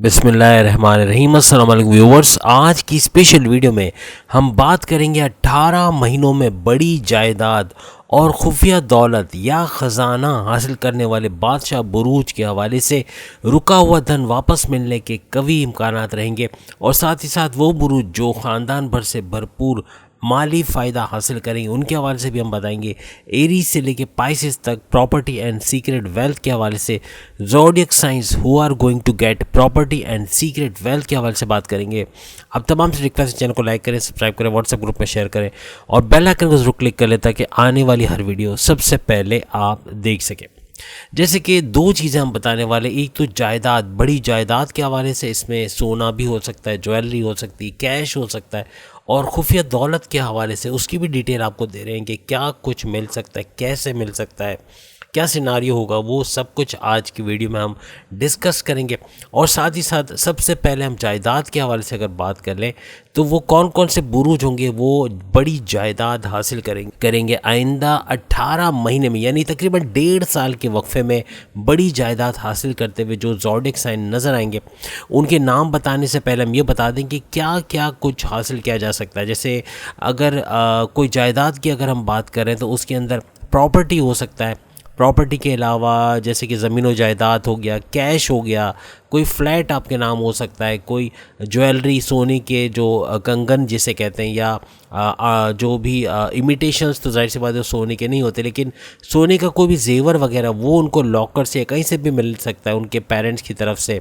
बिस्मिल्लाहिर्रहमानिर्रहीम। अस्सलाम वालेकुम व्यूवर्स, आज की स्पेशल वीडियो में हम बात करेंगे 18 महीनों में बड़ी जायदाद और खुफिया दौलत या ख़जाना हासिल करने वाले बादशाह बुरूज के हवाले से। रुका हुआ धन वापस मिलने के कवी इम्कानात रहेंगे और साथ ही साथ वो बुरूज जो ख़ानदान भर से भरपूर माली फ़ायदा हासिल करेंगे उनके हवाले से भी हम बताएंगे। एरीज से लेके पाइसेस तक प्रॉपर्टी एंड सीक्रेट वेल्थ के हवाले से, zodiac science who are going to get property and secret wealth के हवाले से बात करेंगे। अब तमाम से रिक्वेस्ट, चैनल को लाइक करें, सब्सक्राइब करें, व्हाट्सएप ग्रुप में शेयर करें और बेल आइकन को जरूर क्लिक कर लें ताकि आने वाली हर वीडियो सबसे पहले आप देख सकें। जैसे कि दो चीज़ें हम बताने वाले, एक तो जायदाद, बड़ी जायदाद के हवाले से, इसमें सोना भी हो सकता है, ज्वेलरी हो सकती है, कैश हो सकता है, और खुफिया दौलत के हवाले से उसकी भी डिटेल आपको दे रहे हैं कि क्या कुछ मिल सकता है, कैसे मिल सकता है, क्या सिनारियो होगा, वो सब कुछ आज की वीडियो में हम डिस्कस करेंगे। और साथ ही साथ सबसे पहले हम जायदाद के हवाले से अगर बात कर लें तो वो कौन कौन से बुरूज होंगे वो बड़ी जायदाद हासिल करेंगे आइंदा 18 महीने में, यानी तकरीबन 1.5 साल के वक्फे में बड़ी जायदाद हासिल करते हुए जो ज़ोडिएक साइन नज़र आएंगे। उनके नाम बताने से पहले हम ये बता दें कि क्या क्या कुछ हासिल किया जा सकता है। जैसे अगर कोई जायदाद की अगर हम बात करें तो उसके अंदर प्रॉपर्टी हो सकता है, प्रॉपर्टी के अलावा जैसे कि ज़मीन व जायदाद हो गया, कैश हो गया, कोई फ्लैट आपके नाम हो सकता है, कोई ज्वेलरी, सोने के जो कंगन जिसे कहते हैं, या जो भी इमिटेशंस, तो जाहिर सी बात है सोने के नहीं होते, लेकिन सोने का कोई भी जेवर वगैरह वो उनको लॉकर से कहीं से भी मिल सकता है उनके पेरेंट्स की तरफ से,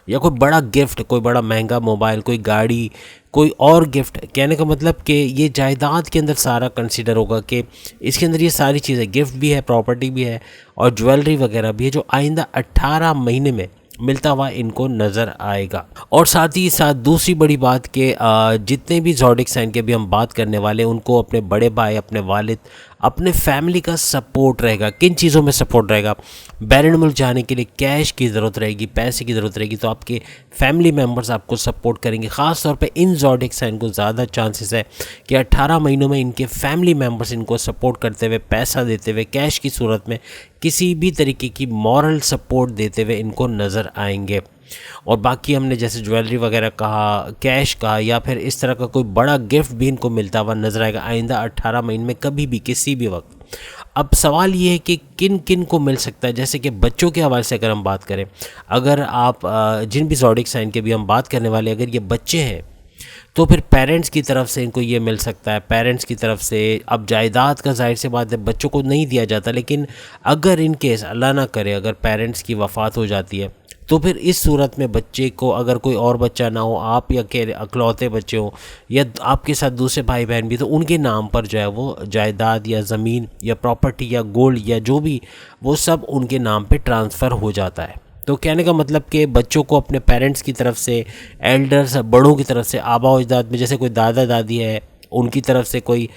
या कोई बड़ा गिफ्ट, कोई बड़ा महंगा मोबाइल, कोई गाड़ी, कोई और गिफ्ट। कहने का मतलब कि ये जायदाद के अंदर सारा कंसीडर होगा कि इसके अंदर ये सारी चीज़ें, गिफ्ट भी है, प्रॉपर्टी भी है और ज्वेलरी वगैरह भी है, जो आइंदा 18 महीने में मिलता हुआ इनको नज़र आएगा। और साथ ही साथ दूसरी बड़ी बात कि जितने भी ज़ोडिएक साइन के भी हम बात करने वाले, उनको अपने बड़े भाई, अपने वालिद, अपने फैमिली का सपोर्ट रहेगा। किन चीज़ों में सपोर्ट रहेगा? बैरून मुल्क जाने के लिए कैश की ज़रूरत रहेगी, पैसे की ज़रूरत रहेगी, तो आपके फैमिली मेम्बर्स आपको सपोर्ट करेंगे। ख़ास तौर पे इन ज़ोडिएक साइन को ज़्यादा चांसेस है कि 18 महीनों में इनके फैमिली मेम्बर्स इनको सपोर्ट करते हुए, पैसा देते हुए, कैश की सूरत में, किसी भी तरीके की मॉरल सपोर्ट देते हुए इनको नज़र आएंगे। और बाकी हमने जैसे ज्वेलरी वगैरह कहा, कैश कहा, या फिर इस तरह का कोई बड़ा गिफ्ट भी इनको मिलता हुआ नज़र आएगा आइंदा 18 महीने में, कभी भी, किसी भी वक्त। अब सवाल ये है कि किन किन को मिल सकता है। जैसे कि बच्चों के हवाले से अगर हम बात करें, अगर आप जिन भी ज़ोडिएक साइन के भी हम बात करने वाले, अगर ये बच्चे हैं तो फिर पेरेंट्स की तरफ से इनको ये मिल सकता है। पेरेंट्स की तरफ से अब जायदाद का जाहिर सी बात है बच्चों को नहीं दिया जाता, लेकिन अगर इन केस अल्लाह ना करे अगर पेरेंट्स की वफ़ात हो जाती है तो फिर इस सूरत में बच्चे को, अगर कोई और बच्चा ना हो, आप या के अकलौते बच्चे हो, या आपके साथ दूसरे भाई बहन भी, तो उनके नाम पर जो है वो जायदाद या ज़मीन या प्रॉपर्टी या गोल्ड या जो भी, वो सब उनके नाम पे ट्रांसफ़र हो जाता है। तो कहने का मतलब कि बच्चों को अपने पेरेंट्स की तरफ से, एल्डर्स, बड़ों की तरफ से, आबा व अजदाद में जैसे कोई दादा दादी है उनकी तरफ से कोई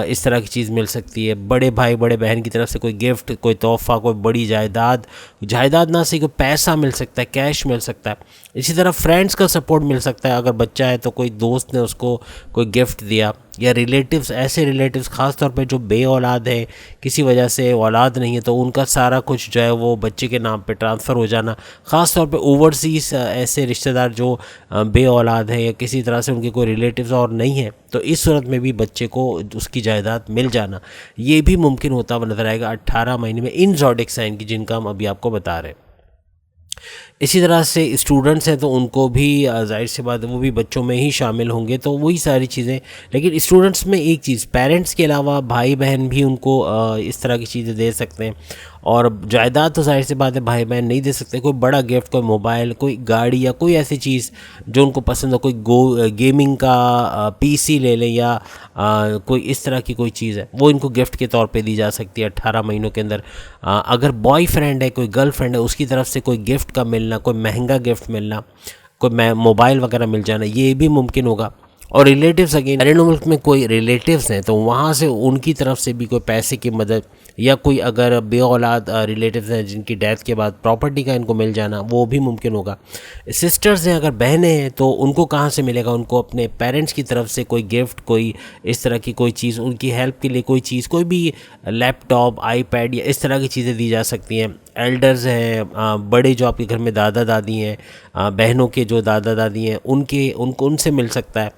इस तरह की चीज़ मिल सकती है। बड़े भाई बड़े बहन की तरफ से कोई गिफ्ट, कोई तोहफ़ा, कोई बड़ी जायदाद, जायदाद ना से कोई पैसा मिल सकता है, कैश मिल सकता है। इसी तरह फ्रेंड्स का सपोर्ट मिल सकता है। अगर बच्चा है तो कोई दोस्त ने उसको कोई गिफ्ट दिया, या रिलेटिव्स, ऐसे रिलेटिव्स ख़ास तौर पे जो बे औलाद है, किसी वजह से औलाद नहीं है, तो उनका सारा कुछ जो है वो बच्चे के नाम पे ट्रांसफ़र हो जाना। ख़ास तौर पे ओवरसीज़ ऐसे रिश्तेदार जो बे औलाद हैं या किसी तरह से उनके कोई रिलेटिव्स और नहीं है, तो इस सूरत में भी बच्चे को उसकी जायदाद मिल जाना, ये भी मुमकिन होता हुआ नज़र आएगा 18 महीने में इन ज़ोडिएक साइन की, जिनका हम अभी आपको बता रहे हैं। इसी तरह से स्टूडेंट्स हैं तो उनको भी जाहिर सी बात है वो भी बच्चों में ही शामिल होंगे, तो वही सारी चीज़ें। लेकिन स्टूडेंट्स में एक चीज़, पेरेंट्स के अलावा भाई बहन भी उनको इस तरह की चीज़ें दे सकते हैं। और जायदाद तो जाहिर सी बात है भाई बहन नहीं दे सकते। कोई बड़ा गिफ्ट, कोई मोबाइल, कोई गाड़ी, या कोई ऐसी चीज़ जो उनको पसंद हो, कोई गेमिंग का पीसी ले लें, या कोई इस तरह की कोई चीज़ है, वो इनको गिफ्ट के तौर पे दी जा सकती है 18 महीनों के अंदर। अगर बॉयफ्रेंड है, कोई गर्लफ्रेंड है, उसकी तरफ से कोई गिफ्ट का मिलना, कोई महंगा गिफ्ट मिलना, कोई मोबाइल वगैरह मिल जाना, ये भी मुमकिन होगा। और रिलेटिव्स, अगेन बैरून मुल्क में कोई रिलेटिव्स हैं तो वहाँ से उनकी तरफ से भी कोई पैसे की मदद, या कोई अगर बे औलाद रिलेटिव्स हैं जिनकी डेथ के बाद प्रॉपर्टी का इनको मिल जाना, वो भी मुमकिन होगा। सिस्टर्स हैं, अगर बहनें हैं तो उनको कहाँ से मिलेगा? उनको अपने पेरेंट्स की तरफ से कोई गिफ्ट, कोई इस तरह की कोई चीज़, उनकी हेल्प के लिए कोई चीज़, कोई भी लैपटॉप, आईपैड या इस तरह की चीज़ें दी जा सकती हैं। एल्डर्स हैं, बड़े जो आपके घर में दादा दादी हैं, बहनों के जो दादा दादी हैं, उनको उनसे मिल सकता है।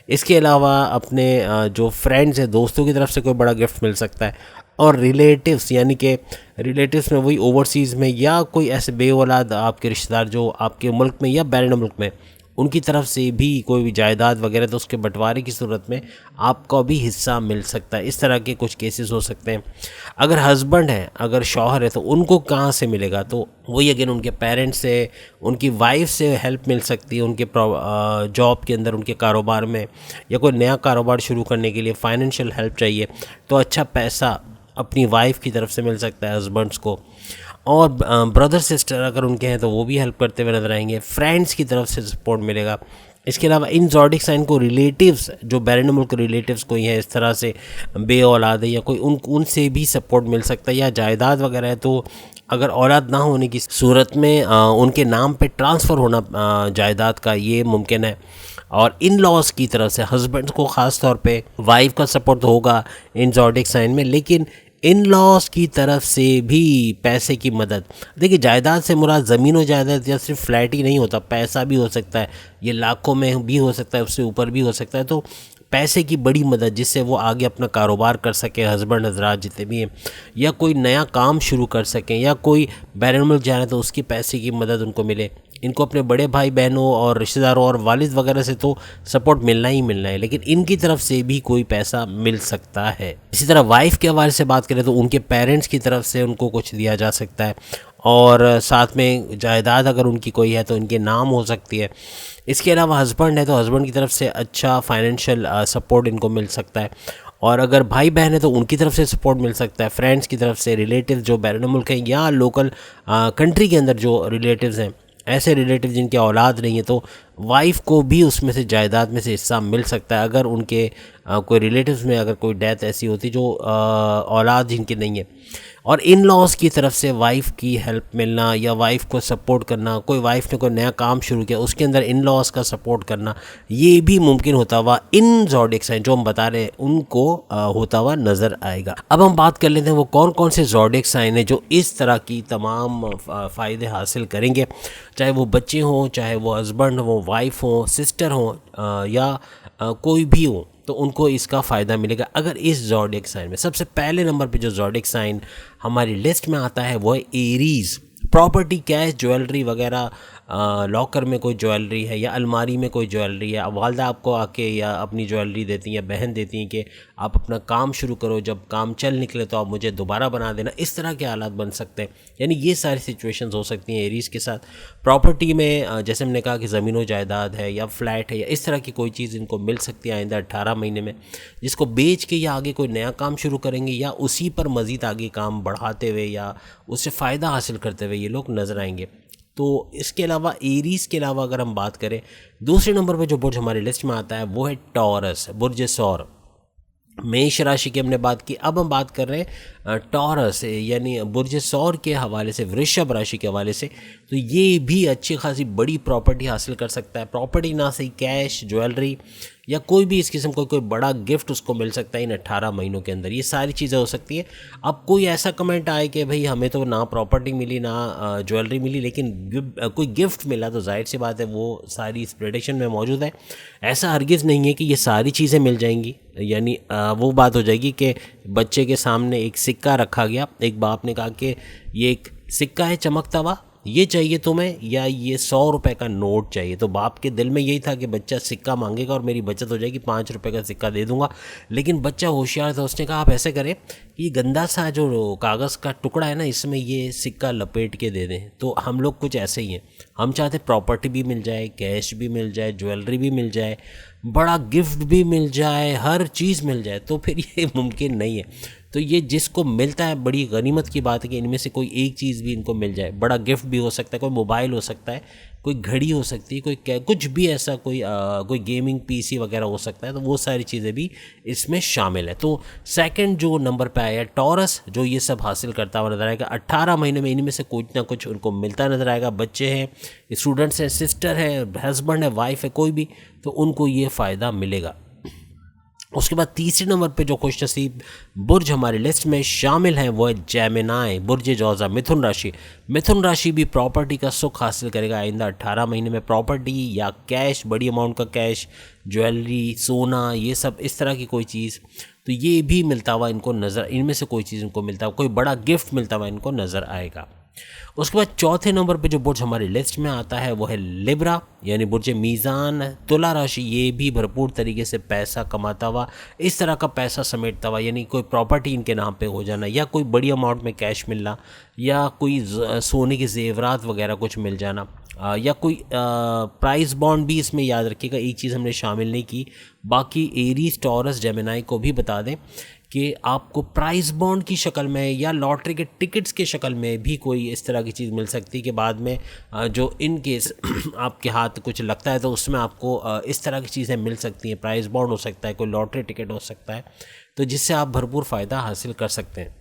इसके अलावा अपने जो फ्रेंड्स हैं, दोस्तों की तरफ से कोई बड़ा गिफ्ट मिल सकता है। और रिलेटिव्स, यानी कि रिलेटिव्स में वही ओवरसीज़ में या कोई ऐसे बे औलाद आपके रिश्तेदार जो आपके मुल्क में या बैरून मुल्क में, उनकी तरफ से भी कोई भी जायदाद वगैरह, तो उसके बंटवारे की सूरत में आपको भी हिस्सा मिल सकता है। इस तरह के कुछ केसेस हो सकते हैं। अगर हस्बैंड है, अगर शौहर है, तो उनको कहाँ से मिलेगा? तो वही अगेन उनके पेरेंट्स से, उनकी वाइफ से हेल्प मिल सकती है, उनके जॉब के अंदर, उनके कारोबार में, या कोई नया कारोबार शुरू करने के लिए फाइनेंशियल हेल्प चाहिए तो अच्छा पैसा अपनी वाइफ की तरफ से मिल सकता है हस्बैंड्स को। और ब्रदर सिस्टर अगर उनके हैं तो वो भी हेल्प करते हुए नजर आएंगे। फ्रेंड्स की तरफ से सपोर्ट मिलेगा। इसके अलावा इन ज़ोडिक साइन को रिलेटिव्स, जो बैरून मुल्क रिलेटिव्स कोई हैं इस तरह से बे औलाद है या कोई, उनसे भी सपोर्ट मिल सकता है। या जायदाद वगैरह है तो अगर औलाद ना होने की सूरत में उनके नाम पे ट्रांसफ़र होना जायदाद का, ये मुमकिन है। और इन लॉज की तरफ से हस्बैंड को ख़ास तौर पे वाइफ का सपोर्ट होगा इन ज़ोडिक साइन में, लेकिन इन लॉज की तरफ से भी पैसे की मदद। देखिए, जायदाद से मुराद ज़मीन और जायदाद या सिर्फ फ्लैट ही नहीं होता, पैसा भी हो सकता है। ये लाखों में भी हो सकता है, उससे ऊपर भी हो सकता है। तो पैसे की बड़ी मदद जिससे वो आगे अपना कारोबार कर सकें, हस्बैंड हजरात जितने भी हैं, या कोई नया काम शुरू कर सकें, या कोई बैरून मुल्क जाना तो उसकी पैसे की मदद उनको मिले। इनको अपने बड़े भाई बहनों और रिश्तेदारों और वालिद वगैरह से तो सपोर्ट मिलना ही मिलना है, लेकिन इनकी तरफ से भी कोई पैसा मिल सकता है। इसी तरह वाइफ के हवाले से बात करें तो उनके पेरेंट्स की तरफ से उनको कुछ दिया जा सकता है, और साथ में जायदाद अगर उनकी कोई है तो इनके नाम हो सकती है। इसके अलावा हस्बैंड है तो हस्बैंड की तरफ से अच्छा फाइनेंशियल सपोर्ट इनको मिल सकता है। और अगर भाई बहन है तो उनकी तरफ से सपोर्ट मिल सकता है। फ्रेंड्स की तरफ से, रिलेटिव जो बैरून मुल्क हैं या लोकल कंट्री के अंदर जो रिलेटिव्स हैं, ऐसे रिलेटिव जिनके औलाद नहीं है, तो वाइफ को भी उसमें से जायदाद में से हिस्सा मिल सकता है। अगर उनके कोई रिलेटिव्स में अगर कोई डेथ ऐसी होती जो औलाद जिनकी नहीं है। और इन लॉज की तरफ से वाइफ की हेल्प मिलना या वाइफ को सपोर्ट करना, कोई वाइफ ने कोई नया काम शुरू किया उसके अंदर इन लॉज का सपोर्ट करना, ये भी मुमकिन होता हुआ इन ज़ोडिक साइन जो हम बता रहे हैं उनको होता हुआ नज़र आएगा। अब हम बात कर लेते हैं वो कौन कौन से ज़ोडिक साइन है जो इस तरह की तमाम फ़ायदे हासिल करेंगे, चाहे वो बच्चे हों, चाहे वो हस्बैंड हो, वाइफ हो, सिस्टर हो, या कोई भी हो, तो उनको इसका फ़ायदा मिलेगा अगर इस ज़ोडिक साइन में। सबसे पहले नंबर पे जो ज़ोडिक साइन हमारी लिस्ट में आता है वो है एरीज़। प्रॉपर्टी, कैश, ज्वेलरी वगैरह, लॉकर में कोई ज्वेलरी है या अलमारी में कोई ज्वेलरी है, वालदा आपको आके या अपनी ज्वेलरी देती हैं या बहन देती हैं कि आप अपना काम शुरू करो, जब काम चल निकले तो आप मुझे दोबारा बना देना, इस तरह के हालात बन सकते हैं। यानी ये सारी सिचुएशंस हो सकती हैं एरीज़ के साथ। प्रॉपर्टी में जैसे हमने कहा कि ज़मीन व जायदाद है या फ्लैट है या इस तरह की कोई चीज़ इनको मिल सकती है आइंदा 18 महीने में, जिसको बेच के या आगे कोई नया काम शुरू करेंगे या उसी पर मज़ीद आगे काम बढ़ाते हुए या उससे फ़ायदा हासिल करते हुए ये लोग नज़र आएंगे। तो इसके अलावा एरीज़ के अलावा अगर हम बात करें, दूसरे नंबर पे जो बुर्ज हमारी लिस्ट में आता है वो है टॉरस, बुर्ज सौर। मेष राशि की हमने बात की, अब हम बात कर रहे हैं टॉरस यानी बुर्ज सौर के हवाले से, वृषभ राशि के हवाले से। तो ये भी अच्छी खासी बड़ी प्रॉपर्टी हासिल कर सकता है। प्रॉपर्टी ना सही, कैश, ज्वेलरी या कोई भी इस किस्म का कोई बड़ा गिफ्ट उसको मिल सकता है इन 18 महीनों के अंदर। ये सारी चीज़ें हो सकती हैं। अब कोई ऐसा कमेंट आए कि भाई हमें तो ना प्रॉपर्टी मिली ना ज्वेलरी मिली लेकिन कोई गिफ्ट मिला, तो जाहिर सी बात है वो सारी इस प्रेडिक्शन में मौजूद है। ऐसा हरगिज़ नहीं है कि ये सारी चीज़ें मिल जाएंगी। यानी वो बात हो जाएगी कि बच्चे के सामने एक सिक्का रखा गया, एक बाप ने कहा कि ये एक सिक्का है चमकता हुआ, ये चाहिए तुम्हें या ये 100 रुपये का नोट चाहिए। तो बाप के दिल में यही था कि बच्चा सिक्का मांगेगा और मेरी बचत हो जाएगी, 5 रुपये का सिक्का दे दूंगा। लेकिन बच्चा होशियार था, उसने कहा आप ऐसे करें कि ये गंदा सा जो कागज़ का टुकड़ा है ना, इसमें ये सिक्का लपेट के दे दें। तो हम लोग कुछ ऐसे ही हैं, हम चाहते प्रॉपर्टी भी मिल जाए, कैश भी मिल जाए, ज्वेलरी भी मिल जाए, बड़ा गिफ्ट भी मिल जाए, हर चीज़ मिल जाए, तो फिर ये मुमकिन नहीं है। तो ये जिसको मिलता है बड़ी गनीमत की बात है कि इनमें से कोई एक चीज़ भी इनको मिल जाए। बड़ा गिफ्ट भी हो सकता है, कोई मोबाइल हो सकता है, कोई घड़ी हो सकती है, कोई कुछ भी ऐसा, कोई गेमिंग पीसी वगैरह हो सकता है, तो वो सारी चीज़ें भी इसमें शामिल है। तो सेकंड जो नंबर पे आया टॉरस, जो ये सब हासिल करता हुआ नजर आएगा। 18 महीने में इनमें से कुछ ना कुछ उनको मिलता नजर आएगा। बच्चे हैं, स्टूडेंट्स हैं, सिस्टर है, हस्बैंड है, वाइफ है, कोई भी, तो उनको ये फ़ायदा मिलेगा। उसके बाद तीसरे नंबर पे जो खुशनसीब बुर्ज हमारी लिस्ट में शामिल हैं वो है जेमिनाई, बुर्ज जौज़ा, मिथुन राशि। मिथुन राशि भी प्रॉपर्टी का सुख हासिल करेगा आइंदा 18 महीने में। प्रॉपर्टी या कैश, बड़ी अमाउंट का कैश, ज्वेलरी, सोना, ये सब इस तरह की कोई चीज़, तो ये भी मिलता हुआ इनको नज़र, इनमें से कोई चीज़ इनको मिलता हुआ, कोई बड़ा गिफ्ट मिलता हुआ इनको नज़र आएगा। उसके बाद चौथे नंबर पे जो बुर्ज हमारी लिस्ट में आता है वो है लिब्रा, यानी बुर्ज मीज़ान, तुला राशि। ये भी भरपूर तरीके से पैसा कमाता हुआ, इस तरह का पैसा समेटता हुआ, यानी कोई प्रॉपर्टी इनके नाम पे हो जाना, या कोई बड़ी अमाउंट में कैश मिलना, या कोई सोने के जेवरात वगैरह कुछ मिल जाना, या कोई प्राइस बॉन्ड भी इसमें याद रखिएगा। एक चीज़ हमने शामिल नहीं की, बाकी एरीज, टॉरस, जेमिनाई को भी बता दें कि आपको प्राइस बॉन्ड की शक्ल में या लॉटरी के टिकट्स के शक्ल में भी कोई इस तरह की चीज़ मिल सकती है कि बाद में जो इन केस आपके हाथ कुछ लगता है तो उसमें आपको इस तरह की चीज़ें मिल सकती हैं। प्राइस बॉन्ड हो सकता है, कोई लॉटरी टिकट हो सकता है, तो जिससे आप भरपूर फ़ायदा हासिल कर सकते हैं।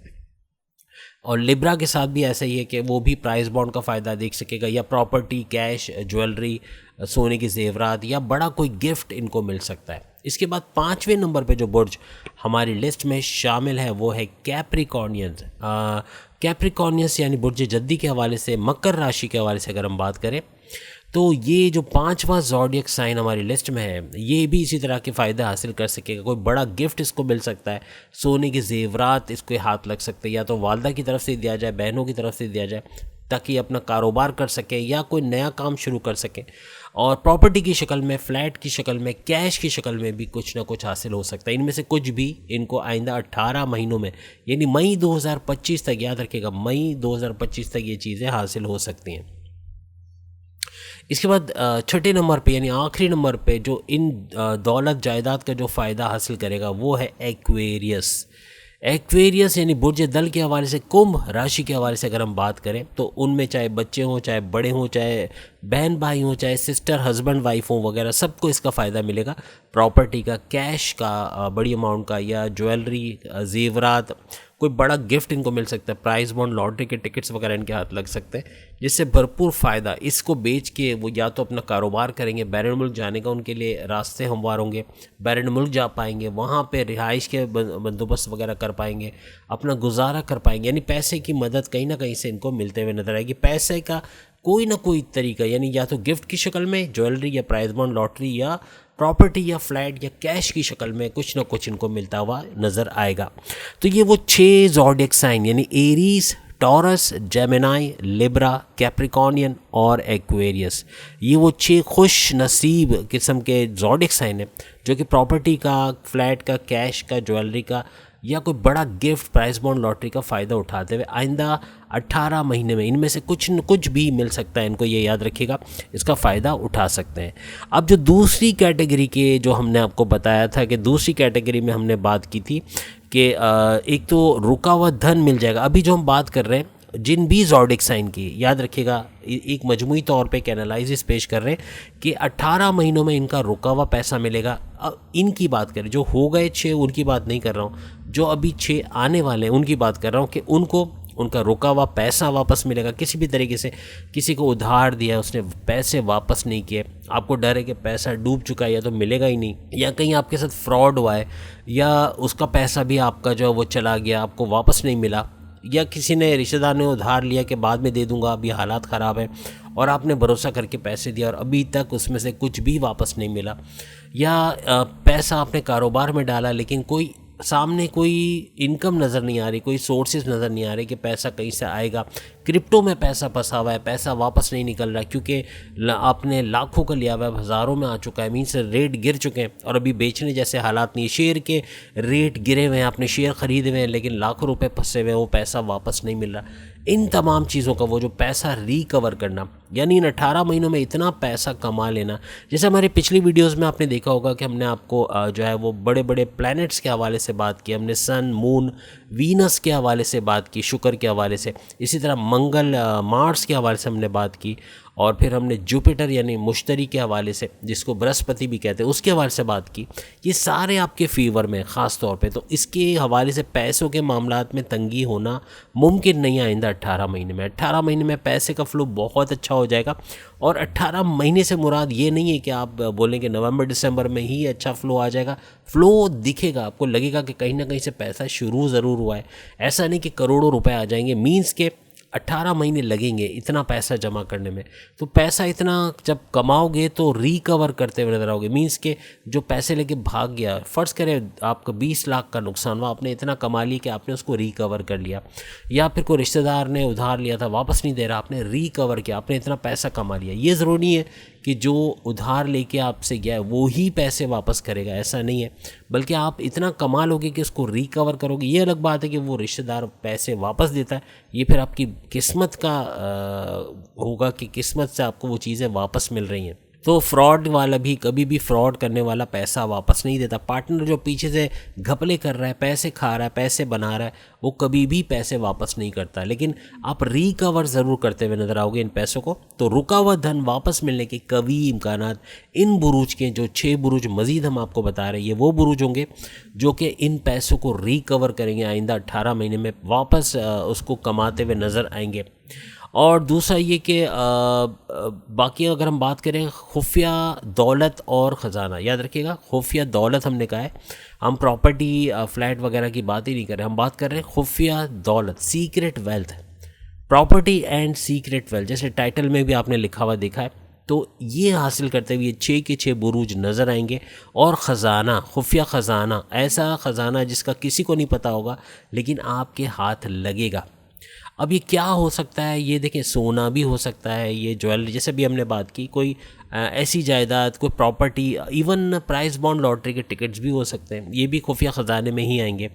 और लिब्रा के साथ भी ऐसा ही है कि वो भी प्राइस बॉन्ड का फ़ायदा देख सकेगा, या प्रॉपर्टी, कैश, ज्वेलरी, सोने के जेवरात, या बड़ा कोई गिफ्ट इनको मिल सकता है। इसके बाद पाँचवें नंबर पे जो बुर्ज हमारी लिस्ट में शामिल है वो है कैप्रिकॉर्नियंस। कैप्रिकॉर्नियंस यानी बुर्ज जद्दी के हवाले से, मकर राशि के हवाले से अगर हम बात करें, तो ये जो पांचवा ज़ोडिएक साइन हमारी लिस्ट में है, ये भी इसी तरह के फ़ायदा हासिल कर सकेगा। कोई बड़ा गिफ्ट इसको मिल सकता है, सोने के जेवरात इसके हाथ लग सकते हैं, या तो वालदा की तरफ से दिया जाए, बहनों की तरफ से दिया जाए, ताकि अपना कारोबार कर सकें या कोई नया काम शुरू कर सकें। और प्रॉपर्टी की शक्ल में, फ्लैट की शक्ल में, कैश की शक्ल में भी कुछ ना कुछ हासिल हो सकता है। इनमें से कुछ भी इनको आइंदा 18 महीनों में, यानी मई 2025 तक, याद रखिएगा मई 2025 तक ये चीज़ें हासिल हो सकती हैं। इसके बाद छठे नंबर पे, यानी आखिरी नंबर पे, जो इन दौलत जायदाद का जो फ़ायदा हासिल करेगा वो है एक्वेरियस। एक्वेरियस यानी बुर्ज दल के हवाले से, कुंभ राशि के हवाले से अगर हम बात करें, तो उनमें चाहे बच्चे हों, चाहे बड़े हों, चाहे बहन भाई हों, चाहे सिस्टर हस्बैंड वाइफ हों वगैरह, सबको इसका फ़ायदा मिलेगा। प्रॉपर्टी का, कैश का, बड़ी अमाउंट का, या ज्वेलरी, जेवरात, कोई बड़ा गिफ्ट इनको मिल सकता है। प्राइस बॉन्ड, लॉटरी के टिकट्स वगैरह इनके हाथ लग सकते हैं, जिससे भरपूर फ़ायदा। इसको बेच के वो या तो अपना कारोबार करेंगे, बैरून मुल्क जाने का उनके लिए रास्ते हमवार होंगे, बैरून मुल्क जा पाएंगे, वहाँ पे रिहाइश के बंदोबस्त वगैरह कर पाएंगे, अपना गुजारा कर पाएंगे, यानी पैसे की मदद कहीं ना कहीं से इनको मिलते हुए नजर आएगी। पैसे का कोई ना कोई तरीका, यानी या तो गिफ्ट की शक्ल में, ज्वेलरी या प्राइस बॉन्ड, लॉटरी, या प्रॉपर्टी या फ्लैट या कैश की शक्ल में कुछ ना कुछ इनको मिलता हुआ नज़र आएगा। तो ये वो 6 ज़ोडिएक साइन, यानी एरीज, टॉरस, जेमिनाई, लिब्रा, कैप्रिकॉर्नियन और एक्वेरियस, ये वो 6 खुश नसीब किस्म के ज़ोडिएक साइन हैं, जो कि प्रॉपर्टी का, फ्लैट का, कैश का, ज्वेलरी का, या कोई बड़ा गिफ्ट, प्राइस बॉन्ड, लॉटरी का फ़ायदा उठाते हुए आइंदा 18 महीने में इनमें से कुछ न कुछ भी मिल सकता है इनको, ये याद रखिएगा, इसका फ़ायदा उठा सकते हैं। अब जो दूसरी कैटेगरी के, जो हमने आपको बताया था कि दूसरी कैटेगरी में हमने बात की थी कि एक तो रुका हुआ धन मिल जाएगा। अभी जो हम बात कर रहे हैं जिन भी ज़ोडिएक साइन की, याद रखिएगा, एक मजमूई तौर पे एक एनालिसिस पेश कर रहे हैं कि 18 महीनों में इनका रुका हुआ पैसा मिलेगा। अब इनकी बात करें, जो हो गए 6 उनकी बात नहीं कर रहा हूँ, जो अभी 6 आने वाले हैं उनकी बात कर रहा हूँ कि उनको उनका रुका हुआ पैसा वापस मिलेगा। किसी भी तरीके से किसी को उधार दिया, उसने पैसे वापस नहीं किए, आपको डर है कि पैसा डूब चुका है या तो मिलेगा ही नहीं, या कहीं आपके साथ फ्रॉड हुआ है, या उसका पैसा भी आपका जो है वो चला गया, आपको वापस नहीं मिला, या किसी ने, रिश्तेदार ने उधार लिया कि बाद में दे दूंगा, अभी हालात ख़राब है, और आपने भरोसा करके पैसे दिया और अभी तक उसमें से कुछ भी वापस नहीं मिला, या पैसा आपने कारोबार में डाला लेकिन कोई सामने कोई इनकम नज़र नहीं आ रही, कोई सोर्सेज नज़र नहीं आ रहे कि पैसा कहीं से आएगा, क्रिप्टो में पैसा फंसा हुआ है, पैसा वापस नहीं निकल रहा क्योंकि आपने लाखों का लिया हुआ है, हज़ारों में आ चुका है, मीन्स रेट गिर चुके हैं और अभी बेचने जैसे हालात नहीं, शेयर के रेट गिरे हुए हैं, आपने शेयर ख़रीदे हुए हैं लेकिन लाखों रुपए फंसे हुए हैं, वो पैसा वापस नहीं मिल रहा। इन तमाम चीज़ों का वो जो पैसा रिकवर करना, यानी इन 18 महीनों में इतना पैसा कमा लेना। जैसे हमारे पिछली वीडियोस में आपने देखा होगा कि हमने आपको जो है वो बड़े बड़े प्लैनेट्स के हवाले से बात की, हमने सन, मून, वीनस के हवाले से बात की, शुक्र के हवाले से, इसी तरह मंगल, मार्स के हवाले से हमने बात की, और फिर हमने जुपिटर यानी मुश्तरी के हवाले से, जिसको बृहस्पति भी कहते हैं, उसके हवाले से बात की। ये सारे आपके फीवर में ख़ास तौर पे, तो इसके हवाले से पैसों के मामलात में तंगी होना मुमकिन नहीं है आइंदा 18 महीने में। 18 महीने में पैसे का फ़्लो बहुत अच्छा हो जाएगा। और 18 महीने से मुराद ये नहीं है कि आप बोलेंगे नवंबर दिसंबर में ही अच्छा फ़्लो आ जाएगा। फ़्लो दिखेगा, आपको लगेगा कि कहीं ना कहीं से पैसा शुरू ज़रूर हुआ है। ऐसा नहीं कि करोड़ों रुपए आ जाएंगे, मीन्स के 18 महीने लगेंगे इतना पैसा जमा करने में। तो पैसा इतना जब कमाओगे तो रिकवर करते हुए नजर आओगे। मीन्स के जो पैसे लेके भाग गया, फ़र्ज़ करें आपका 20 लाख का नुकसान हुआ, आपने इतना कमा लिया कि आपने उसको रिकवर कर लिया, या फिर कोई रिश्तेदार ने उधार लिया था वापस नहीं दे रहा, आपने रिकवर किया, आपने इतना पैसा कमा लिया। ये ज़रूरी नहीं है कि जो उधार लेके आपसे गया है वो ही पैसे वापस करेगा, ऐसा नहीं है, बल्कि आप इतना कमा लोगे कि उसको रिकवर करोगे। ये अलग बात है कि वो रिश्तेदार पैसे वापस देता है, ये फिर आपकी किस्मत का होगा कि किस्मत से आपको वो चीज़ें वापस मिल रही हैं। तो फ्रॉड वाला भी कभी भी फ्रॉड करने वाला पैसा वापस नहीं देता। पार्टनर जो पीछे से घपले कर रहा है, पैसे खा रहा है, पैसे बना रहा है, वो कभी भी पैसे वापस नहीं करता। लेकिन आप रिकवर ज़रूर करते हुए नज़र आओगे इन पैसों को। तो रुका हुआ धन वापस मिलने के कभी इम्कानात इन बुरूज के, जो 6 बुरूज मज़ीद हम आपको बता रहे हैं, ये वो बुरूज होंगे जो कि इन पैसों को रिकवर करेंगे, आइंदा 18 महीने में वापस उसको कमाते हुए नज़र आएंगे। और दूसरा ये कि बाकी अगर हम बात करें खुफिया दौलत और ख़जाना, याद रखिएगा खुफिया दौलत हमने कहा है, हम प्रॉपर्टी फ्लैट वगैरह की बात ही नहीं कर रहे, हम बात कर रहे हैं खुफिया दौलत, secret wealth, property and secret wealth, जैसे टाइटल में भी आपने लिखा हुआ देखा है। तो ये हासिल करते हुए 6 के 6 बुरूज नज़र आएंगे। और ख़जाना, खुफिया ख़जाना, ऐसा ख़जाना जिसका किसी को नहीं पता होगा लेकिन आपके हाथ लगेगा। अब ये क्या हो सकता है, ये देखें, सोना भी हो सकता है, ये ज्वेलरी, जैसे भी हमने बात की, कोई ऐसी जायदाद, कोई property, even price bond lottery के टिकट्स भी हो सकते हैं, ये भी खुफिया ख़जाने में ही आएंगे।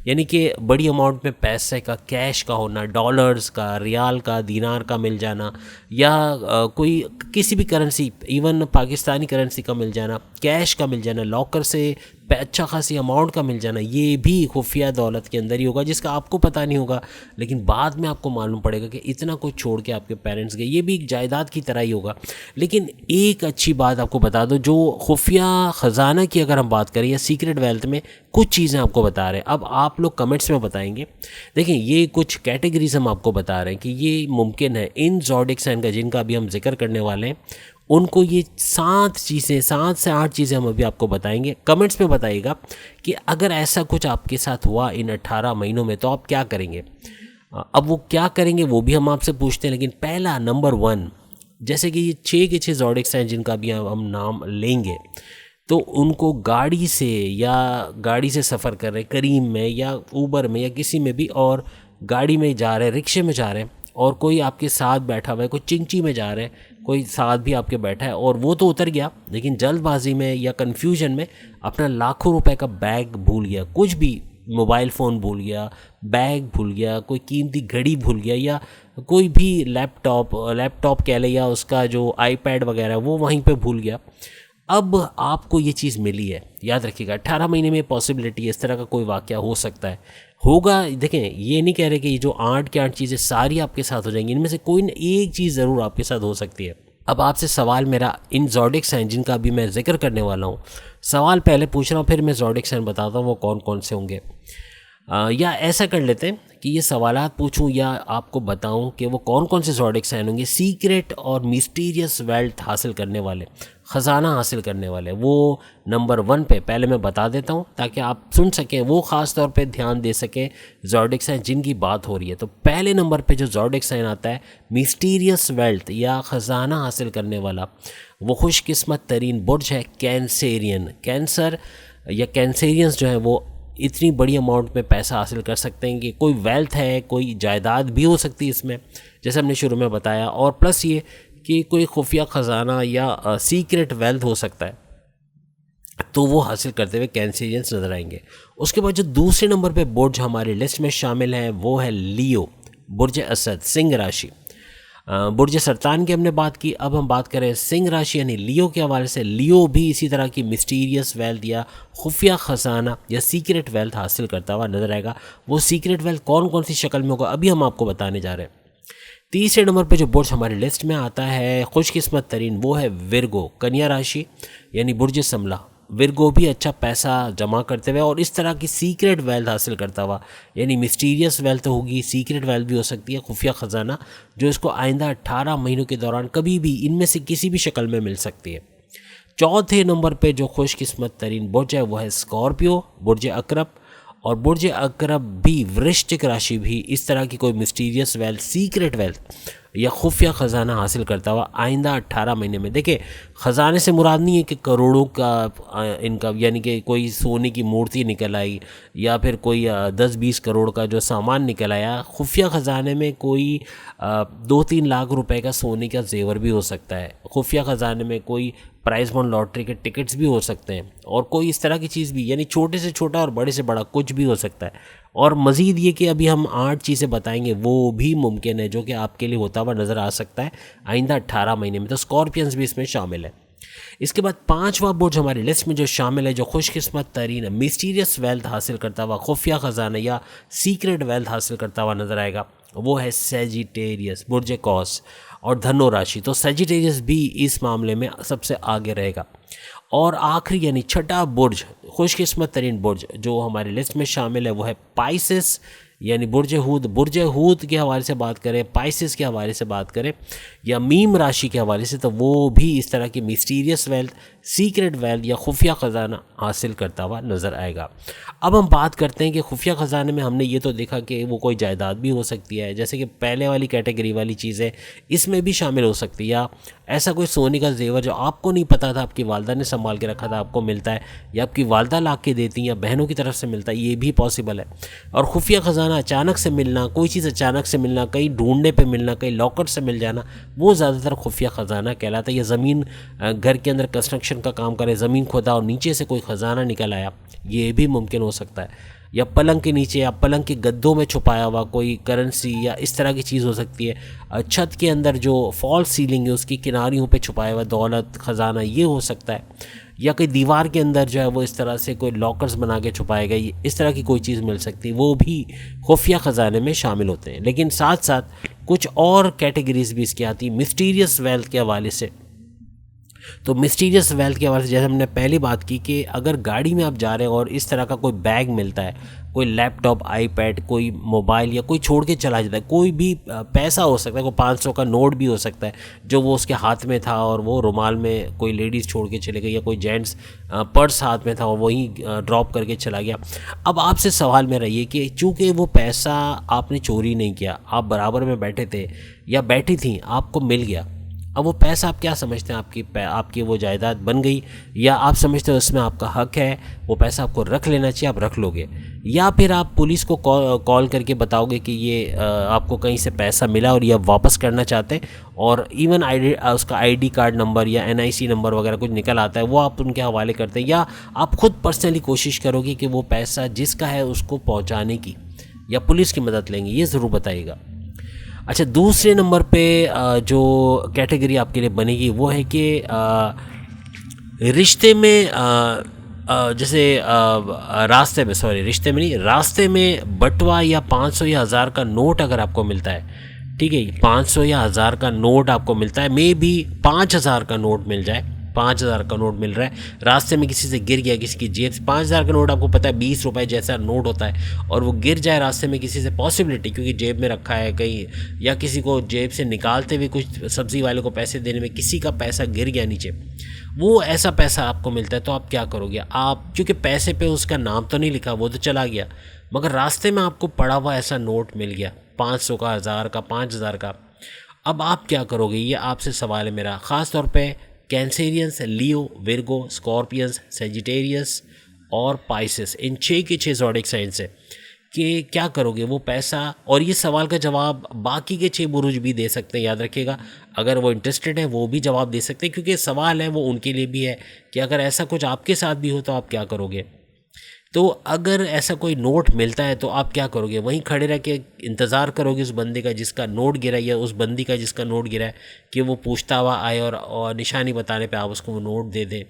यानी कि बड़ी अमाउंट में पैसे का, कैश का होना, डॉलर्स का, रियाल का, दीनार का मिल जाना, या कोई किसी भी करेंसी, इवन पाकिस्तानी करेंसी का मिल जाना, कैश का मिल जाना, लॉकर से अच्छा खासी अमाउंट का मिल जाना, ये भी खुफिया दौलत के अंदर ही होगा, जिसका आपको पता नहीं होगा लेकिन बाद में आपको मालूम पड़ेगा कि इतना कुछ छोड़ के आपके पेरेंट्स गए। ये भी एक जायदाद की तरह ही होगा। लेकिन एक अच्छी बात आपको बता दो, जो खुफिया ख़जाना की अगर हम बात करें या सीक्रेट वेल्थ में, कुछ चीज़ें आपको बता रहे हैं। अब आप लोग कमेंट्स में बताएंगे। देखिए, ये कुछ कैटेगरीज हम आपको बता रहे हैं कि ये मुमकिन है इन ज़ोडिएक साइन का, जिनका अभी हम जिक्र करने वाले हैं, उनको ये 7 से 8 चीज़ें हम अभी आपको बताएंगे। कमेंट्स में बताइएगा कि अगर ऐसा कुछ आपके साथ हुआ इन 18 महीनों में तो आप क्या करेंगे। अब वो क्या करेंगे वो भी हम आपसे पूछते हैं, लेकिन पहला नंबर 1, जैसे कि ये 6 के 6 ज़ोडिएक साइन जिनका भी हम नाम लेंगे, तो उनको गाड़ी से सफ़र कर रहे हैं, करीम में या ऊबर में या किसी में भी, और गाड़ी में जा रहे हैं, रिक्शे में जा रहे हैं, और कोई आपके साथ बैठा हुआ है, कोई चिंची में जा रहे हैं, कोई साथ भी आपके बैठा है, और वो तो उतर गया लेकिन जल्दबाजी में या कन्फ्यूजन में अपना लाखों रुपए का बैग भूल गया, कुछ भी, मोबाइल फ़ोन भूल गया, बैग भूल गया, कोई कीमती घड़ी भूल गया, या कोई भी लैपटॉप कह ले, या उसका जो आईपैड वगैरह वो वहीं पे भूल गया। अब आपको ये चीज़ मिली है, याद रखिएगा 18 महीने में पॉसिबिलिटी है इस तरह का कोई वाक़या हो सकता है, होगा। देखें, ये नहीं कह रहे कि ये जो 8 की 8 चीज़ें सारी आपके साथ हो जाएंगी, इनमें से कोई न एक चीज़ ज़रूर आपके साथ हो सकती है। अब आपसे सवाल मेरा इन ज़ोडिएक साइन जिनका अभी मैं जिक्र करने वाला हूँ, सवाल पहले पूछ रहा हूँ, फिर मैं ज़ोडिएक साइन बताता हूँ वो कौन कौन से होंगे। या ऐसा कर लेते हैं कि ये सवालात पूछूं या आपको बताऊं कि वो कौन कौन से ज़ोडिएक साइन होंगे सीक्रेट और मिस्टीरियस वेल्थ हासिल करने वाले, ख़जाना हासिल करने वाले। वो नंबर 1 पे पहले मैं बता देता हूं ताकि आप सुन सकें, वो ख़ास तौर पे ध्यान दे सकें ज़ोडिएक साइन जिनकी बात हो रही है। तो पहले नंबर पे जो ज़ोडिएक साइन आता है मिस्टीरियस वेल्थ या ख़जाना हासिल करने वाला, वो खुशकिस्मत तरीन बुर्ज है कैंसेरियन। कैंसर या कैंसेरियंस जो है वो इतनी बड़ी अमाउंट में पैसा हासिल कर सकते हैं कि कोई वेल्थ है, कोई जायदाद भी हो सकती है इसमें, जैसे हमने शुरू में बताया, और प्लस ये कि कोई खुफिया ख़जाना या सीक्रेट वेल्थ हो सकता है, तो वो हासिल करते हुए कैंसेरियंस नज़र आएंगे। उसके बाद जो दूसरे नंबर पे बुर्ज हमारी लिस्ट में शामिल है वो है लियो, बुर्ज असद, सिंह राशि। बुर्ज सरतान की हमने बात की, अब हम बात करें सिंह राशि यानी लियो के हवाले से। लियो भी इसी तरह की मिस्टीरियस वेल्थ या खुफिया ख़जाना या सीक्रेट वेल्थ हासिल करता हुआ नजर आएगा। वो सीक्रेट वेल्थ कौन कौन सी शक्ल में होगा अभी हम आपको बताने जा रहे हैं। तीसरे नंबर पे जो बुर्ज हमारी लिस्ट में आता है खुशकिस्मत तरीन, वो है विर्गो, कन्या राशि यानी बुर्ज समला। विर्गो भी अच्छा पैसा जमा करते हुए और इस तरह की सीक्रेट वेल्थ हासिल करता हुआ, यानी मिस्टीरियस वेल्थ होगी, सीक्रेट वेल्थ भी हो सकती है, खुफिया ख़जाना, जो इसको आइंदा 18 महीनों के दौरान कभी भी इनमें से किसी भी शक्ल में मिल सकती है। चौथे नंबर पे जो खुशकिस्मत तरीन बुर्ज है वो है स्कॉर्पियो, बुर्ज अकरब। और बुर्ज अकरब भी, वृश्चिक राशि भी इस तरह की कोई मिस्टीरियस वेल्थ, सीक्रेट वेल्थ या खुफिया ख़जाना हासिल करता हुआ आइंदा 18 महीने में। देखिए, ख़जाने से मुराद नहीं है कि करोड़ों का इनका, यानी कि कोई सोने की मूर्ति निकल आई या फिर कोई 10-20 करोड़ का जो सामान निकल आया। खुफिया ख़जाने में कोई 2-3 लाख रुपए का सोने का जेवर भी हो सकता है। खुफिया ख़जाने में कोई प्राइज़ बॉन्ड लॉटरी के टिकट्स भी हो सकते हैं और कोई इस तरह की चीज़ भी, यानी छोटे से छोटा और बड़े से बड़ा कुछ भी हो सकता है। और मज़ीद ये कि अभी हम 8 चीज़ें बताएंगे वो भी मुमकिन है जो कि आपके लिए होता हुआ नज़र आ सकता है आइंदा 18 महीने में। तो स्कॉर्पियंस भी इसमें शामिल है। इसके बाद 5वां बुर्ज हमारी लिस्ट में जो शामिल है, जो खुशकिस्मत तरीन मिस्टीरियस वेल्थ हासिल करता हुआ, खुफिया ख़जाना या सीक्रेट वेल्थ हासिल करता हुआ नज़र आएगा, वो है सेजिटेरियस, बुर्ज कौस और धनु राशि। तो सेजिटेरियस भी इस मामले में सबसे आगे रहेगा। और आखिरी यानी छठा बुर्ज, खुशकिस्मत तरीन बुर्ज जो हमारी लिस्ट में शामिल है, वो है पाइसेस यानी बुर्ज हूद। बुर्ज हूद के हवाले से बात करें, पाइसेस के हवाले से बात करें या मीम राशि के हवाले से, तो वो भी इस तरह की मिस्टीरियस वेल्थ, सीक्रेट वेल्थ या खुफिया ख़जाना हासिल करता हुआ नज़र आएगा। अब हम बात करते हैं कि खुफिया ख़जाने में हमने ये तो देखा कि वो कोई जायदाद भी हो सकती है, जैसे कि पहले वाली कैटेगरी वाली चीज़ें इसमें भी शामिल हो सकती है, या ऐसा कोई सोने का जेवर जो आपको नहीं पता था, आपकी वालदा ने संभाल के रखा था, आपको मिलता है, या आपकी वालदा ला के देती हैं या बहनों की तरफ से मिलता है, ये भी पॉसिबल है। और खुफिया ख़जाना अचानक से मिलना, कोई चीज़ अचानक से मिलना, कहीं ढूंढने पे मिलना, कहीं लॉकर से मिल जाना, वो ज़्यादातर खुफिया ख़जाना कहलाता है। या ज़मीन, घर के अंदर कंस्ट्रक्शन का काम करे, ज़मीन खोदा और नीचे से कोई ख़जाना निकल आया, ये भी मुमकिन हो सकता है। या पलंग के नीचे या पलंग के गद्दों में छुपाया हुआ कोई करेंसी या इस तरह की चीज़ हो सकती है। छत के अंदर जो फॉल्स सीलिंग है उसकी किनारियों पे छुपाया हुआ दौलत, ख़जाना, ये हो सकता है। या कोई दीवार के अंदर जो है वो इस तरह से कोई लॉकर्स बना के छुपाए गए, इस तरह की कोई चीज़ मिल सकती है, वो भी खुफिया ख़जाने में शामिल होते हैं। लेकिन साथ साथ कुछ और कैटेगरीज भी इसकी आती है मिस्टीरियस वेल्थ के हवाले से। तो मिस्टीरियस वेल्थ के हवाले से जैसे हमने पहली बात की कि अगर गाड़ी में आप जा रहे हैं और इस तरह का कोई बैग मिलता है, कोई लैपटॉप, आईपैड, कोई मोबाइल या कोई छोड़ के चला जाता है, कोई भी पैसा हो सकता है, कोई 500 का नोट भी हो सकता है जो वो उसके हाथ में था और वो रुमाल में कोई लेडीज़ छोड़ के चले गई, या कोई जेंट्स पर्स हाथ में था और वहीं ड्रॉप करके चला गया। अब आपसे सवाल मेरा ये कि चूँकि वो पैसा आपने चोरी नहीं किया, आप बराबर में बैठे थे या बैठी थी, आपको मिल गया, अब वो पैसा आप क्या समझते हैं, आपकी वो जायदाद बन गई, या आप समझते हो उसमें आपका हक है, वो पैसा आपको रख लेना चाहिए, आप रख लोगे, या फिर आप पुलिस को कॉल करके बताओगे कि ये आपको कहीं से पैसा मिला और ये आप वापस करना चाहते हैं, और इवन उसका आईडी कार्ड नंबर या एनआईसी नंबर वगैरह कुछ निकल आता है, वो आप उनके हवाले करते हैं, या आप खुद पर्सनली कोशिश करोगे कि वो पैसा जिसका है उसको पहुँचाने की, या पुलिस की मदद लेंगे, ये ज़रूर बताइएगा। अच्छा, दूसरे नंबर पे जो कैटेगरी आपके लिए बनेगी वो है कि रिश्ते में जैसे रिश्ते में नहीं, रास्ते में बटवा या 500 या 1000 का नोट अगर आपको मिलता है, ठीक है, 500 या 1000 का नोट आपको मिलता है, मे भी 5000 का नोट मिल जाए, 5000 का नोट मिल रहा है, रास्ते में किसी से गिर गया, किसी की जेब से 5000 का नोट, आपको पता है 20 रुपए जैसा नोट होता है, और वो गिर जाए रास्ते में किसी से, पॉसिबिलिटी क्योंकि जेब में रखा है कहीं, या किसी को जेब से निकालते हुए कुछ सब्ज़ी वाले को पैसे देने में किसी का पैसा गिर गया नीचे, वो ऐसा पैसा आपको मिलता है, तो आप क्या करोगे? आप क्योंकि पैसे पे उसका नाम तो नहीं लिखा, वो तो चला गया, मगर रास्ते में आपको पड़ा हुआ ऐसा नोट मिल गया 500 का, 1000 का, 5000 का, अब आप क्या करोगे? ये आपसे सवाल है मेरा, ख़ास तौर पे कैंसेरियंस, लियो, विर्गो, स्कॉर्पियंस, सेजिटेरियस और पाइसेस, इन 6 के 6 ज़ोडिएक साइन से, कि क्या करोगे वो पैसा? और ये सवाल का जवाब बाकी के 6 बुरुज भी दे सकते हैं, याद रखिएगा, अगर वो इंटरेस्टेड है वो भी जवाब दे सकते हैं, क्योंकि सवाल है वो उनके लिए भी है कि अगर ऐसा कुछ आपके साथ भी हो तो आप क्या करोगे। तो अगर ऐसा कोई नोट मिलता है तो आप क्या करोगे? वहीं खड़े रह के इंतज़ार करोगे उस बंदे का जिसका नोट गिरा है, या उस बंदी का जिसका नोट गिरा है, कि वो पूछता हुआ आए और निशानी बताने पे आप उसको वो नोट दे दें,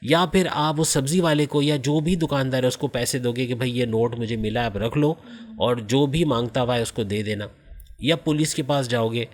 या फिर आप उस सब्ज़ी वाले को या जो भी दुकानदार है उसको पैसे दोगे कि भाई ये नोट मुझे मिला, आप रख लो, और जो भी मांगता हुआ है उसको दे देना। या पुलिस के पास जाओगे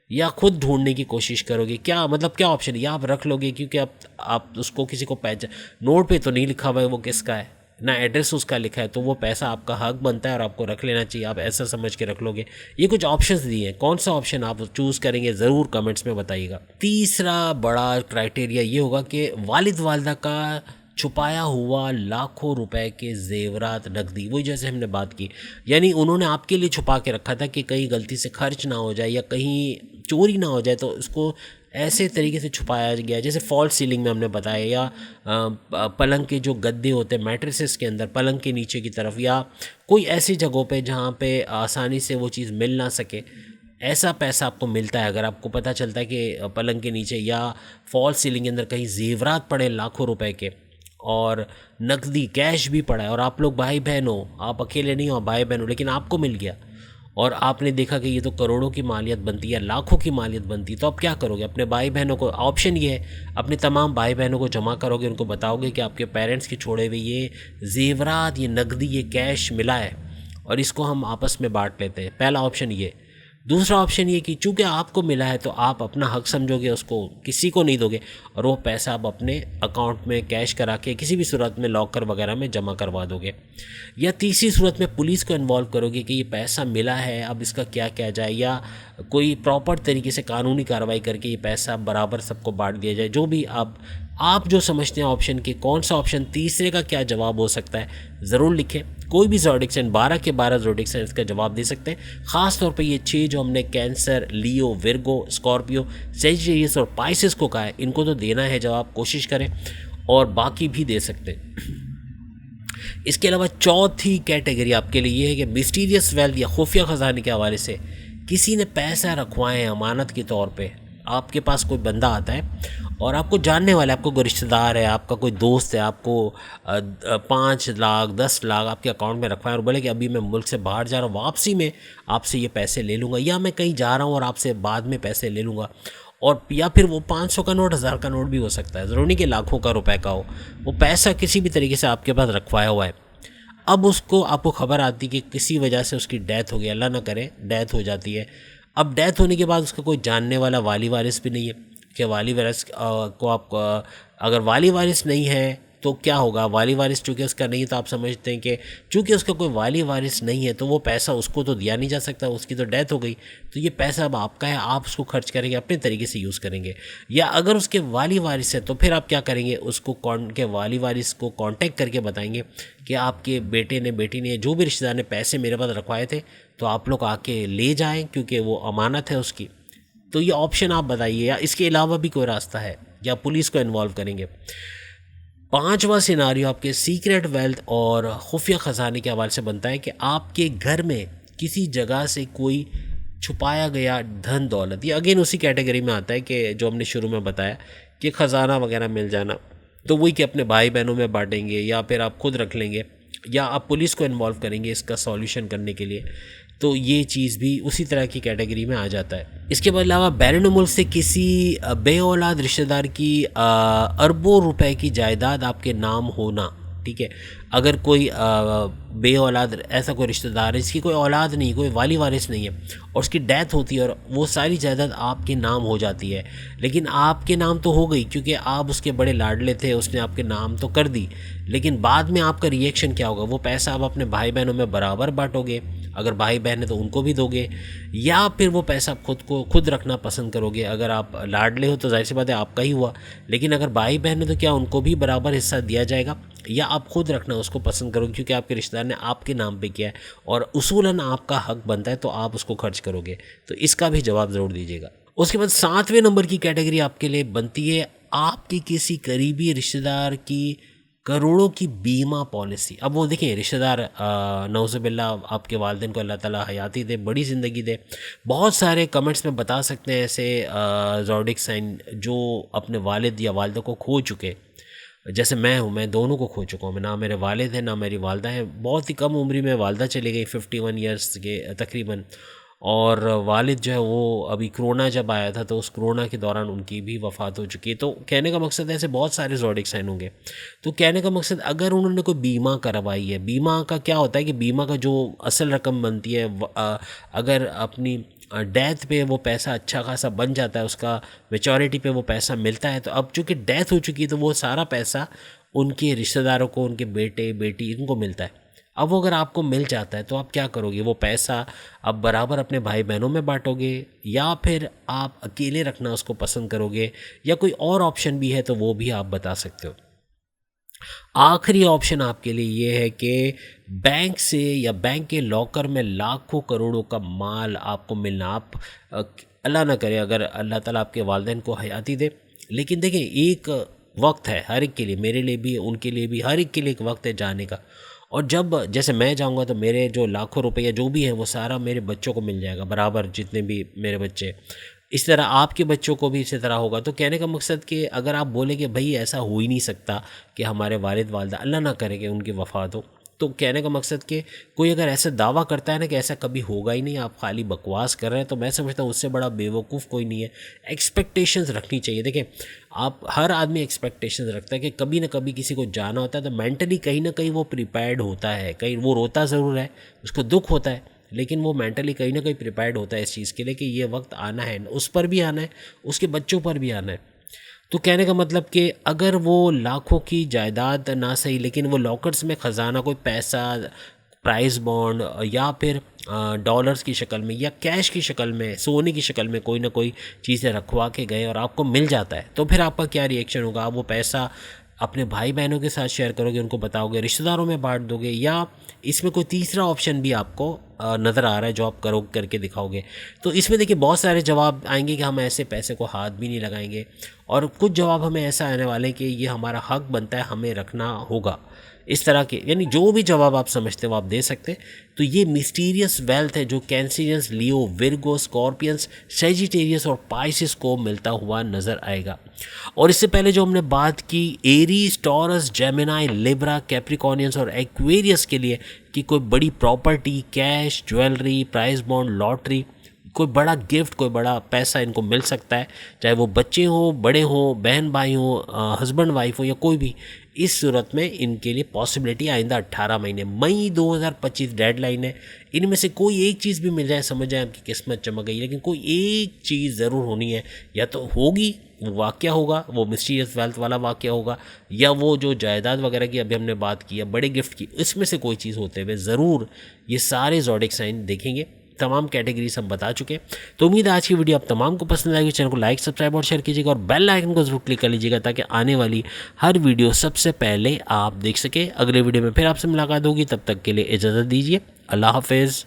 या खुद ढूंढने की कोशिश करोगे? क्या मतलब क्या ऑप्शन है? या आप रख लोगे क्योंकि आप उसको किसी को पहचान, नोट पे तो नहीं लिखा हुआ है वो किसका है, ना एड्रेस उसका लिखा है, तो वो पैसा आपका हक बनता है और आपको रख लेना चाहिए, आप ऐसा समझ के रख लोगे। ये कुछ ऑप्शंस दिए हैं, कौन सा ऑप्शन आप चूज़ करेंगे ज़रूर कमेंट्स में बताइएगा। तीसरा बड़ा क्राइटेरिया ये होगा कि वालिद वालदा का छुपाया हुआ लाखों रुपए के जेवरात नकदी, वही जैसे हमने बात की, यानी उन्होंने आपके लिए छुपा के रखा था कि कहीं गलती से खर्च ना हो जाए या कहीं चोरी ना हो जाए, तो इसको ऐसे तरीके से छुपाया गया, जैसे फॉल्स सीलिंग में हमने बताया, या पलंग के जो गद्दे होते हैं मैट्रेसेस के अंदर पलंग के नीचे की तरफ, या कोई ऐसी जगहों पे जहाँ पे आसानी से वो चीज़ मिल ना सके, ऐसा पैसा आपको मिलता है। अगर आपको पता चलता है कि पलंग के नीचे या फॉल्स सीलिंग के अंदर कहीं जेवरात पड़े लाखों रुपए के और नकदी कैश भी पड़ा है, और आप लोग भाई बहन हो, आप अकेले नहीं हो, भाई बहन हो, लेकिन आपको मिल गया और आपने देखा कि ये तो करोड़ों की मालियत बनती है, लाखों की मालियत बनती है, तो आप क्या करोगे? अपने भाई बहनों को, ऑप्शन ये है, अपने तमाम भाई बहनों को जमा करोगे, उनको बताओगे कि आपके पेरेंट्स के छोड़े हुए ये जेवरात, ये नकदी, ये कैश मिला है और इसको हम आपस में बांट लेते हैं। पहला ऑप्शन ये। दूसरा ऑप्शन ये कि चूंकि आपको मिला है तो आप अपना हक समझोगे, उसको किसी को नहीं दोगे और वो पैसा आप अपने अकाउंट में कैश करा के किसी भी सूरत में लॉकर वगैरह में जमा करवा दोगे। या तीसरी सूरत में पुलिस को इन्वॉल्व करोगे कि ये पैसा मिला है, अब इसका क्या किया जाए, या कोई प्रॉपर तरीके से कानूनी कार्रवाई करके ये पैसा बराबर सबको बांट दिया जाए। जो भी आप जो समझते हैं ऑप्शन के, कौन सा ऑप्शन तीसरे का क्या जवाब हो सकता है, ज़रूर लिखें। कोई भी ज़ोडिक्सन 12 के 12 ज़ोडिक्सन इसका जवाब दे सकते हैं। ख़ास तौर पे ये 6 जो हमने कैंसर, लियो, विर्गो, स्कॉर्पियो, सेजिटेरियस और पाइसेस को कहा है, इनको तो देना है जवाब, कोशिश करें, और बाकी भी दे सकते हैं। इसके अलावा चौथी कैटेगरी आपके लिए ये है कि मिस्टीरियस वेल्थ या खुफिया ख़जाने के हवाले से किसी ने पैसा रखवाए हैं अमानत के तौर पे। आपके पास कोई बंदा आता है और आपको जानने वाला है, आपको कोई रिश्तेदार है, आपका कोई दोस्त है, आपको 5 लाख 10 लाख आपके अकाउंट में रखवाए और बोले कि अभी मैं मुल्क से बाहर जा रहा हूँ, वापसी में आपसे ये पैसे ले लूँगा, या मैं कहीं जा रहा हूँ और आपसे बाद में पैसे ले लूँगा, और या फिर वो 500 का नोट, 1000 का नोट भी हो सकता है, ज़रूरी नहीं कि लाखों का रुपए का हो। वो पैसा किसी भी तरीके से आपके पास रखवाया हुआ है। अब उसको, आपको खबर आती कि किसी वजह से उसकी डेथ हो गई, अल्लाह ना करे डेथ हो जाती है। अब डेथ होने के बाद उसका कोई जानने वाला वाली वारिस भी नहीं है कि वाली वारिस को आप, अगर वाली वारिस नहीं है तो क्या होगा? वाली वारिस चूँकि उसका नहीं है तो आप समझते हैं कि चूँकि उसका कोई वाली वारिस नहीं है तो वो पैसा उसको तो दिया नहीं जा सकता, उसकी तो डेथ हो गई, तो ये पैसा अब आपका है, आप उसको खर्च करेंगे, अपने तरीके से यूज़ करेंगे। या अगर उसके वाली वारिस है तो फिर आप क्या करेंगे? उसको के वाली वारिस को कांटेक्ट करके बताएंगे कि आपके बेटे ने, बेटी ने, जो भी रिश्तेदार ने पैसे मेरे पास रखवाए थे तो आप लोग आके ले जाएं क्योंकि वो अमानत है उसकी। तो ये ऑप्शन आप बताइए, या इसके अलावा भी कोई रास्ता है, या पुलिस को इन्वॉल्व करेंगे। पांचवा सिनारियो आपके सीक्रेट वेल्थ और खुफिया ख़जाने के हवाले से बनता है कि आपके घर में किसी जगह से कोई छुपाया गया धन दौलत, ये अगेन उसी कैटेगरी में आता है कि जो हमने शुरू में बताया कि ख़जाना वगैरह मिल जाना, तो वही कि अपने भाई बहनों में बांटेंगे या फिर आप खुद रख लेंगे या आप पुलिस को इन्वॉल्व करेंगे इसका सॉल्यूशन करने के लिए, तो ये चीज़ भी उसी तरह की कैटेगरी में आ जाता है। इसके अलावा बैरून मुल्क से किसी बे औलाद रिश्तेदार की अरबों रुपए की जायदाद आपके नाम होना, ठीक है। अगर कोई बे औलाद ऐसा कोई रिश्तेदार है जिसकी कोई औलाद नहीं, कोई वाली वारिस नहीं है और उसकी डेथ होती है और वो सारी जायदाद आपके नाम हो जाती है, लेकिन आपके नाम तो हो गई क्योंकि आप उसके बड़े लाडले थे, उसने आपके नाम तो कर दी, लेकिन बाद में आपका रिएक्शन क्या होगा? वो पैसा आप अपने भाई बहनों में बराबर बांटोगे, अगर भाई बहन है तो उनको भी दोगे, या फिर वो पैसा आप खुद रखना पसंद करोगे? अगर आप लाडले हो तो जाहिर सी बात है आपका ही हुआ, लेकिन अगर भाई बहन है तो क्या उनको भी बराबर हिस्सा दिया जाएगा, या आप खुद रखना उसको पसंद करोगे क्योंकि आपके रिश्तेदार ने आपके नाम पे किया है और उसूलन आपका हक बनता है तो आप उसको खर्च करोगे? तो इसका भी जवाब ज़रूर दीजिएगा। उसके बाद 7वें नंबर की कैटेगरी आपके लिए बनती है आपके किसी करीबी रिश्तेदार की करोड़ों की बीमा पॉलिसी। अब वो देखिए रिश्तेदार नौज़ुबिल्ला आपके वालिदैन को अल्लाह ताला हयाती दे, बड़ी ज़िंदगी दे। बहुत सारे कमेंट्स में बता सकते हैं ऐसे ज़ोडिक साइन जो अपने वालिद या वालिदा को खो चुके, जैसे मैं हूँ, मैं दोनों को खो चुका हूँ। मैं ना मेरे वालिद हैं ना मेरी वालदा हैं। बहुत ही कम उम्र में वालदा चली गई 51 ईयर्स के तकरीबन, और वालिद जो है वो अभी कोरोना जब आया था तो उस कोरोना के दौरान उनकी भी वफ़ात हो चुकी है। तो कहने का मकसद ऐसे बहुत सारे ज़ोडिक साइन होंगे। तो कहने का मकसद अगर उन्होंने कोई बीमा करवाई है, बीमा का क्या होता है कि बीमा का जो असल रकम बनती है अगर अपनी डेथ पे वो पैसा अच्छा खासा बन जाता है, उसका मैच्योरिटी पे वो पैसा मिलता है। तो अब चूँकि डेथ हो चुकी है तो वो सारा पैसा उनके रिश्तेदारों को, उनके बेटे बेटी इनको मिलता है। अब वो अगर आपको मिल जाता है तो आप क्या करोगे? वो पैसा आप बराबर अपने भाई बहनों में बांटोगे या फिर आप अकेले रखना उसको पसंद करोगे, या कोई और ऑप्शन भी है तो वो भी आप बता सकते हो। आखिरी ऑप्शन आपके लिए ये है कि बैंक से या बैंक के लॉकर में लाखों करोड़ों का माल आपको मिलना। आप अल्लाह ना करे अगर अल्लाह ताला आपके वालिदैन को हयाती दे, लेकिन देखिए एक वक्त है हर एक के लिए, मेरे लिए भी, उनके लिए भी, हर एक के लिए एक वक्त है जाने का। और जब जैसे मैं जाऊंगा तो मेरे जो लाखों रुपए जो भी हैं वो सारा मेरे बच्चों को मिल जाएगा बराबर, जितने भी मेरे बच्चे। इस तरह आपके बच्चों को भी इसी तरह होगा। तो कहने का मकसद कि अगर आप बोले कि भाई ऐसा हो ही नहीं सकता कि हमारे वालिद वालिदा अल्लाह ना करे कि उनकी वफ़ात हो, तो कहने का मकसद कि कोई अगर ऐसा दावा करता है ना कि ऐसा कभी होगा ही नहीं, आप खाली बकवास कर रहे हैं, तो मैं समझता हूँ उससे बड़ा बेवकूफ़ कोई नहीं है। एक्सपेक्टेशंस रखनी चाहिए। देखें, आप हर आदमी एक्सपेक्टेशंस रखता है कि कभी ना कभी किसी को जाना होता है, तो मेंटली कहीं ना कहीं वो प्रिपेयर्ड होता है। कहीं वो रोता ज़रूर है, उसको दुख होता है, लेकिन वो मेंटली कहीं ना कहीं प्रिपेयर्ड होता है इस चीज़ के लिए कि ये वक्त आना है, उस पर भी आना है, उसके बच्चों पर भी आना है। तो कहने का मतलब कि अगर वो लाखों की जायदाद ना सही, लेकिन वो लॉकर्स में ख़जाना, कोई पैसा, प्राइस बॉन्ड या फिर डॉलर्स की शक्ल में या कैश की शक्ल में, सोने की शक्ल में कोई ना कोई चीज़ें रखवा के गए और आपको मिल जाता है, तो फिर आपका क्या रिएक्शन होगा? आप वो पैसा अपने भाई बहनों के साथ शेयर करोगे, उनको बताओगे, रिश्तेदारों में बांट दोगे, या इसमें कोई तीसरा ऑप्शन भी आपको नज़र आ रहा है जो आप करके दिखाओगे? तो इसमें देखिए बहुत सारे जवाब आएंगे कि हम ऐसे पैसे को हाथ भी नहीं लगाएंगे, और कुछ जवाब हमें ऐसा आने वाले कि ये हमारा हक बनता है, हमें रखना होगा। इस तरह के, यानी जो भी जवाब आप समझते हो आप दे सकते हैं। तो ये मिस्टीरियस वेल्थ है जो कैंसियंस, लियो, विर्गो, स्कॉर्पियंस, सेजिटेरियस और पाइसिस को मिलता हुआ नज़र आएगा। और इससे पहले जो हमने बात की Aries, taurus, Gemini, Libra, Capricornians और एक्वेरियस के लिए कि कोई बड़ी property, cash, jewellery, price bond, lottery, कोई बड़ा गिफ्ट, कोई बड़ा पैसा इनको मिल सकता है, चाहे वो बच्चे हों, बड़े हों, बहन भाई हों, हस्बैंड वाइफ हो, या कोई भी। इस सूरत में इनके लिए पॉसिबिलिटी आइंदा 18 महीने, मई 2025 डेडलाइन है। इनमें से कोई एक चीज़ भी मिल जाए, समझ जाए आपकी किस्मत चमक गई। लेकिन कोई एक चीज़ ज़रूर होनी है, या तो होगी वो वाक़या होगा, वो मिस्टीरियस वेल्थ वाला वाक़या होगा, या वो जो जायदाद वगैरह की अभी हमने बात की है, बड़े गिफ्ट की, इसमें से कोई चीज़ होते हुए ज़रूर ये सारे ज़ोडिएक साइन देखेंगे। तमाम कैटेगरीज हम बता चुके हैं। तो उम्मीद है आज की वीडियो आप तमाम को पसंद आएगी। चैनल को लाइक, सब्सक्राइब और शेयर कीजिएगा, और बेल आइकन को जरूर क्लिक कर लीजिएगा ताकि आने वाली हर वीडियो सबसे पहले आप देख सके। अगले वीडियो में फिर आपसे मुलाकात होगी, तब तक के लिए इजाज़त दीजिए। अल्लाह हाफिज़।